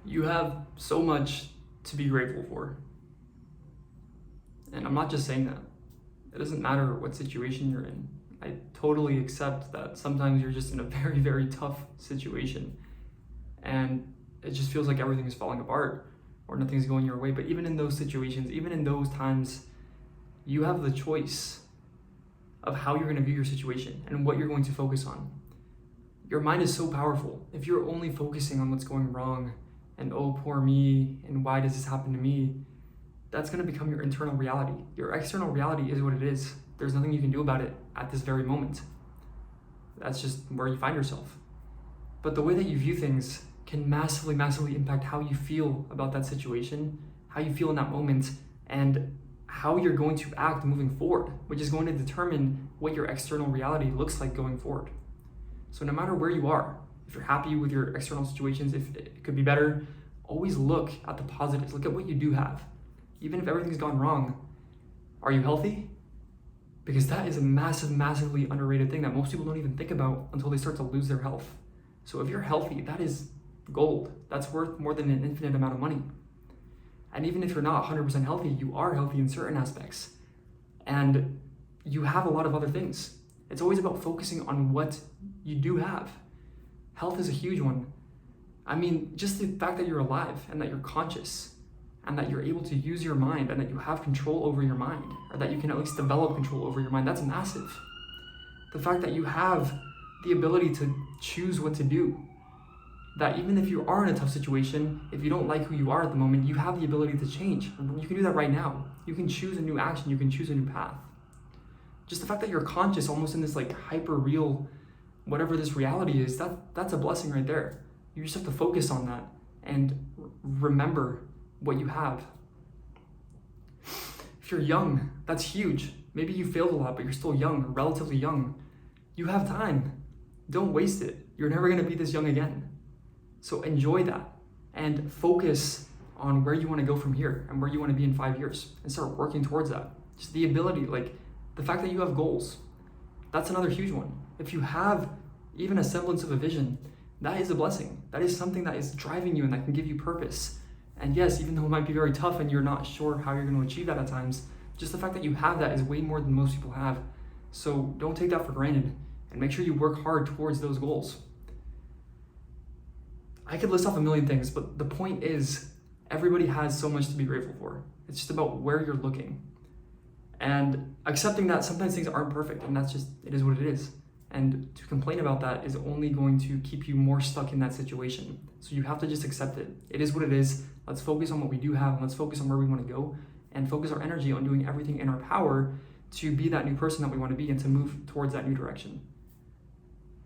You have so much to be grateful for. And I'm not just saying that. It doesn't matter what situation you're in. I totally accept that sometimes you're just in a very, very tough situation and it just feels like everything is falling apart or nothing's going your way. But even in those situations, even in those times, you have the choice of how you're going to view your situation and what you're going to focus on. Your mind is so powerful. If you're only focusing on what's going wrong and oh, poor me, and why does this happen to me, that's going to become your internal reality. Your external reality is what it is. There's nothing you can do about it at this very moment. That's just where you find yourself. But the way that you view things can massively, massively impact how you feel about that situation, how you feel in that moment, and how you're going to act moving forward, which is going to determine what your external reality looks like going forward. So no matter where you are, if you're happy with your external situations, if it could be better, always look at the positives. Look at what you do have. Even if everything's gone wrong, are you healthy? Because that is a massive, massively underrated thing that most people don't even think about until they start to lose their health. So if you're healthy, that is gold. That's worth more than an infinite amount of money. And even if you're not 100% healthy, you are healthy in certain aspects. And you have a lot of other things. It's always about focusing on what you do have. Health is a huge one. I mean, just the fact that you're alive and that you're conscious and that you're able to use your mind and that you have control over your mind, or that you can at least develop control over your mind, that's massive. The fact that you have the ability to choose what to do, that even if you are in a tough situation, if you don't like who you are at the moment, you have the ability to change. You can do that right now. You can choose a new action, you can choose a new path. Just the fact that you're conscious, almost in this like hyper real, whatever this reality is, that's a blessing right there. You just have to focus on that and remember what you have. If you're young, that's huge. Maybe you failed a lot, but you're still young, relatively young. You have time. Don't waste it. You're never gonna be this young again. So enjoy that and focus on where you wanna go from here and where you wanna be in 5 years and start working towards that. Just the ability, like the fact that you have goals, that's another huge one. If you have even a semblance of a vision, that is a blessing. That is something that is driving you and that can give you purpose. And yes, even though it might be very tough and you're not sure how you're going to achieve that at times, just the fact that you have that is way more than most people have. So don't take that for granted and make sure you work hard towards those goals. I could list off a million things, but the point is everybody has so much to be grateful for. It's just about where you're looking and accepting that sometimes things aren't perfect, and that's just, it is what it is. And to complain about that is only going to keep you more stuck in that situation. So you have to just accept it. It is what it is. Let's focus on what we do have, and let's focus on where we want to go, and focus our energy on doing everything in our power to be that new person that we want to be and to move towards that new direction.